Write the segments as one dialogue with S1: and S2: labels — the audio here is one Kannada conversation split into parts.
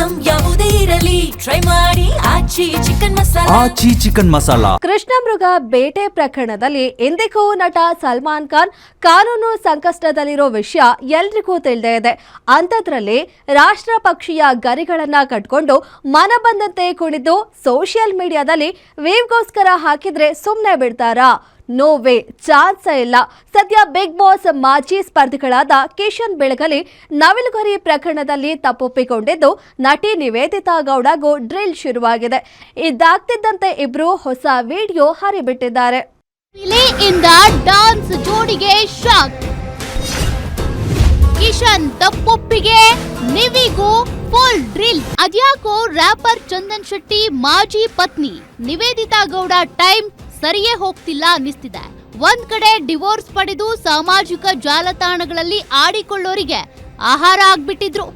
S1: ಐಟಂ ಯಾವುದೇ ಇರಲಿ ಟ್ರೈ ಮಾಡಿ ಆಚಿ ಚಿಕನ್ ಮಸಾಲಾ.
S2: ಕೃಷ್ಣಮೃಗ ಬೇಟೆ ಪ್ರಕರಣದಲ್ಲಿ ಎಂದಿಗೂ ನಟ ಸಲ್ಮಾನ್ ಖಾನ್ ಕಾನೂನು ಸಂಕಷ್ಟದಲ್ಲಿರೋ ವಿಷಯ ಎಲ್ರಿಗೂ ತಿಳಿದೇ ಇದೆ. ಅಂಥದ್ರಲ್ಲಿ ರಾಷ್ಟ್ರ ಪಕ್ಷೀಯ ಗರಿಗಳನ್ನ ಕಟ್ಕೊಂಡು ಮನ ಬಂದಂತೆ ಕುಣಿದು ಸೋಷಿಯಲ್ ಮೀಡಿಯಾದಲ್ಲಿ ವೇವ್ಗೋಸ್ಕರ ಹಾಕಿದ್ರೆ ಸುಮ್ಮನೆ ಬಿಡ್ತಾರಾ? ನೋ ವೇ, ಚಾನ್ಸ್ ಇಲ್ಲ. ಸದ್ಯ ಬಿಗ್ ಬಾಸ್ ಮಾಜಿ ಸ್ಪರ್ಧಿಗಳಾದ ಕಿಶನ್ ಬೆಳಗಲಿ ನವಿಲುಗರಿ ಪ್ರಕರಣದಲ್ಲಿ ತಪ್ಪೊಪ್ಪಿಕೊಂಡಿದ್ದು ನಟಿ ನಿವೇದಿತಾ ಗೌಡಗೂ ಡ್ರಿಲ್ ಶುರುವಾಗಿದೆ. ಇದಾಗ್ತಿದ್ದಂತೆ ಇಬ್ರು ಹೊಸ ವಿಡಿಯೋ ಹರಿಬಿಟ್ಟಿದ್ದಾರೆ.
S3: ಡಾನ್ಸ್ ಜೋಡಿಗೆ ಶಾಕ್. ಕಿಶನ್ ತಪ್ಪೊಪ್ಪಿಗೆ, ನಿವಿಗೂ ಫುಲ್ ಡ್ರಿಲ್. ಅದ್ಯಾಕೋ ರ್ಯಾಪರ್ ಚಂದನ್ ಶೆಟ್ಟಿ ಮಾಜಿ ಪತ್ನಿ ನಿವೇದಿತಾ ಗೌಡ ಟೈಮ್ ಸರಿಯೇ ಹೋಗ್ತಿಲ್ಲ ಅನ್ನಿಸ್ತಿದೆ. ಒಂದ್ ಕಡೆ ಡಿವೋರ್ಸ್ ಪಡೆದು ಸಾಮಾಜಿಕ ಜಾಲತಾಣಗಳಲ್ಲಿ ಆಡಿಕೊಳ್ಳೋರಿಗೆ ಆಹಾರ ಆಗ್ಬಿಟ್ಟಿದ್ರು.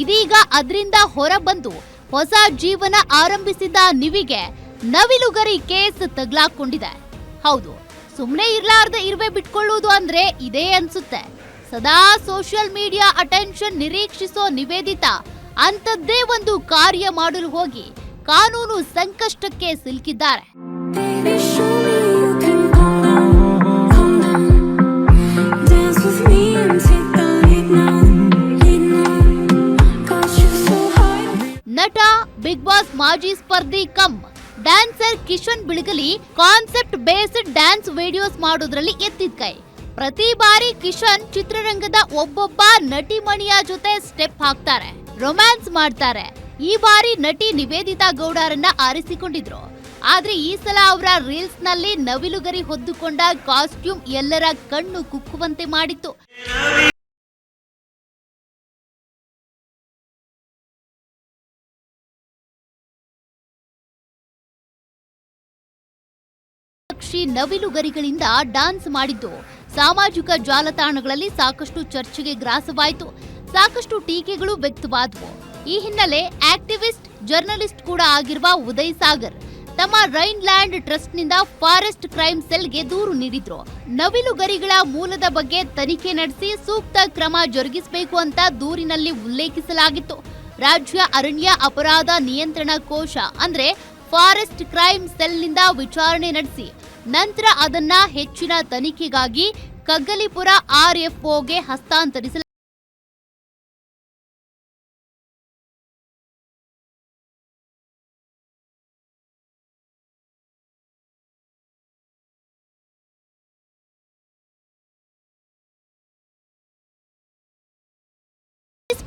S3: ಇದೀಗ ಅದರಿಂದ ಹೊರ ಬಂದು ಹೊಸ ಜೀವನ ಆರಂಭಿಸಿದ ನಿವಿಗೆ ನವಿಲುಗರಿ ಕೇಸ್ ತಗ್ಲಾಕೊಂಡಿದೆ. ಹೌದು, ಸುಮ್ನೆ ಇರ್ಲಾರ್ದೆ ಇರುವೆ ಬಿಟ್ಕೊಳ್ಳುವುದು ಅಂದ್ರೆ ಇದೇ ಅನ್ಸುತ್ತೆ. ಸದಾ ಸೋಷಿಯಲ್ ಮೀಡಿಯಾ ಅಟೆನ್ಷನ್ ನಿರೀಕ್ಷಿಸೋ ನಿವೇದಿತಾ ಅಂಥದ್ದೇ ಒಂದು ಕಾರ್ಯ ಮಾಡಲು ಹೋಗಿ ಕಾನೂನು ಸಂಕಷ್ಟಕ್ಕೆ ಸಿಲುಕಿದ್ದಾರೆ. ನಟ, ಬಿಗ್ ಬಾಸ್ ಮಾಜಿ ಸ್ಪರ್ಧಿ ಕಮ್ ಡ್ಯಾನ್ಸರ್ ಕಿಶನ್ ಬೆಳಗಲಿ ಕಾನ್ಸೆಪ್ಟ್ ಬೇಸ್ಡ್ ಡ್ಯಾನ್ಸ್ ವಿಡಿಯೋಸ್ ಮಾಡೋದ್ರಲ್ಲಿ ಎತ್ತಿದ ಕೈ. ಪ್ರತಿ ಬಾರಿ ಕಿಶನ್ ಚಿತ್ರರಂಗದ ಒಬ್ಬೊಬ್ಬ ನಟಿಮಣಿಯ ಜೊತೆ ಸ್ಟೆಪ್ ಹಾಕ್ತಾರೆ, ರೊಮ್ಯಾನ್ಸ್ ಮಾಡ್ತಾರೆ. ಈ ಬಾರಿ ನಟಿ ನಿವೇದಿತಾ ಗೌಡರನ್ನ ಆರಿಸಿಕೊಂಡಿದ್ರು. ಆದ್ರೆ ಈ ಸಲ ಅವರ ರೀಲ್ಸ್ ನಲ್ಲಿ ನವಿಲುಗರಿ ಹೊದ್ದುಕೊಂಡ ಕಾಸ್ಟ್ಯೂಮ್ ಎಲ್ಲರ ಕಣ್ಣು ಕುಕ್ಕುವಂತೆ ಮಾಡಿತ್ತು. ನವಿಲುಗರಿಗಳಿಂದ ಡಾನ್ಸ್ ಮಾಡಿದ್ದು ಸಾಮಾಜಿಕ ಜಾಲತಾಣಗಳಲ್ಲಿ ಸಾಕಷ್ಟು ಚರ್ಚೆಗೆ ಗ್ರಾಸವಾಯಿತು. ಸಾಕಷ್ಟು ಟೀಕೆಗಳು ವ್ಯಕ್ತವಾದವು. ಈ ಹಿನ್ನೆಲೆ ಆಕ್ಟಿವಿಸ್ಟ್, ಜರ್ನಲಿಸ್ಟ್ ಕೂಡ ಆಗಿರುವ ಉದಯ್ ಸಾಗರ್ ತಮ್ಮ ರೈನ್ ಲ್ಯಾಂಡ್ ಟ್ರಸ್ಟ್ ನಿಂದ ಫಾರೆಸ್ಟ್ ಕ್ರೈಮ್ ಸೆಲ್ಗೆ ದೂರು ನೀಡಿದ್ರು. ನವಿಲುಗರಿಗಳ ಮೂಲದ ಬಗ್ಗೆ ತನಿಖೆ ನಡೆಸಿ ಸೂಕ್ತ ಕ್ರಮ ಜರುಗಿಸಬೇಕು ಅಂತ ದೂರಿನಲ್ಲಿ ಉಲ್ಲೇಖಿಸಲಾಗಿತ್ತು. ರಾಜ್ಯ ಅರಣ್ಯ ಅಪರಾಧ ನಿಯಂತ್ರಣ ಕೋಶ ಅಂದ್ರೆ ಫಾರೆಸ್ಟ್ ಕ್ರೈಮ್ ಸೆಲ್ನಿಂದ ವಿಚಾರಣೆ ನಡೆಸಿ ನಂತರ ಅದನ್ನ ಹೆಚ್ಚಿನ ತನಿಖೆಗಾಗಿ ಕಗ್ಗಲಿಪುರ RFOಗೆ ಹಸ್ತಾಂತರಿಸಲಾಗಿದೆ.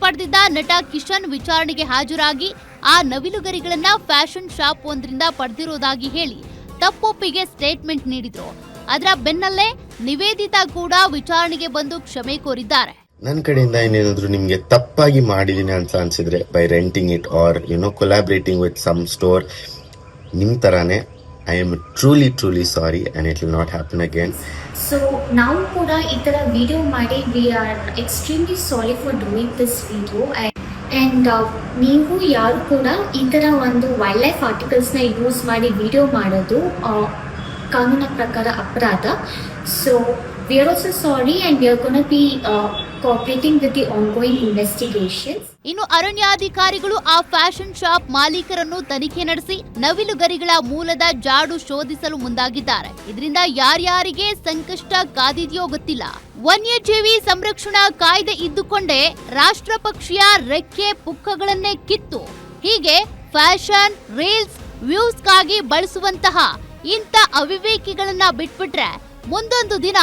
S3: ಪಡೆದಿದ್ದ ನಟ ಕಿಶನ್ ವಿಚಾರಣೆಗೆ ಹಾಜರಾಗಿ ಆ ನವಿಲುಗರಿಗಳನ್ನ ಫ್ಯಾಷನ್ ಶಾಪ್ ಒಂದರಿಂದ ಪಡೆದಿರೋದಾಗಿ ಹೇಳಿ ತಪ್ಪೊಪ್ಪಿಗೆ ಸ್ಟೇಟ್ಮೆಂಟ್ ನೀಡಿದ್ರು. ಅದರ ಬೆನ್ನಲ್ಲೇ ನಿವೇದಿತಾ ಕೂಡ ವಿಚಾರಣೆಗೆ ಬಂದು ಕ್ಷಮೆ ಕೋರಿದ್ದಾರೆ.
S4: ನನ್ನ ಕಡೆಯಿಂದ ಏನೇನಾದ್ರು ನಿಮ್ಗೆ ತಪ್ಪಾಗಿ ಮಾಡಿದೀನಿ ಅಂತ ಅನ್ಸಿದ್ರೆ by renting it or collaborating with some store, ನಿಮ್ ತರಾನೇ I am truly sorry and it will not happen again.
S5: So now kuda itara video ಮಾಡಿ we are extremely sorry for doing this video and ನೀವು ಯಾರು ಕೂಡ ಈ ತರ ಒಂದು ವೈಲ್ಡ್ ಲೈಫ್ ಆರ್ಟಿಕಲ್ಸ್ ನ ಯೂಸ್ ಮಾಡಿ ವಿಡಿಯೋ ಮಾಡೋದು ಕಾನೂನಿನ ಪ್ರಕಾರ ಅಪರಾಧ. So we are also sorry and we are going to be cooperating with the ongoing investigations.
S3: ಇನ್ನು ಅರಣ್ಯಾಧಿಕಾರಿಗಳು ಆ ಫ್ಯಾಷನ್ ಶಾಪ್ ಮಾಲೀಕರನ್ನು ತನಿಖೆ ನಡೆಸಿ ನವಿಲುಗರಿಗಳ ಮೂಲದ ಜಾಡು ಶೋಧಿಸಲು ಮುಂದಾಗಿದ್ದಾರೆ. ಇದರಿಂದ ಯಾರ್ಯಾರಿಗೆ ಸಂಕಷ್ಟ ಕಾದಿದೆಯೋ ಗೊತ್ತಿಲ್ಲ. ವನ್ಯಜೀವಿ ಸಂರಕ್ಷಣಾ ಕಾಯ್ದೆ ಇದ್ದುಕೊಂಡೇ ರಾಷ್ಟ್ರ ಪಕ್ಷಿಯ ರೆಕ್ಕೆ ಪುಕ್ಕಗಳನ್ನೇ ಕಿತ್ತು ಹೀಗೆ ಫ್ಯಾಷನ್, ರೀಲ್ಸ್, ವ್ಯೂಸ್ಗಾಗಿ ಬಳಸುವಂತಹ ಇಂಥ ಅವಿವೇಕಿಗಳನ್ನ ಬಿಟ್ಬಿಟ್ರೆ ಮುಂದೊಂದು ದಿನ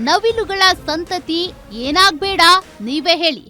S3: ನವಿಲುಗಳ ಸಂತತಿ ಏನಾಗ್ಬೇಡ ನೀವೇ ಹೇಳಿ.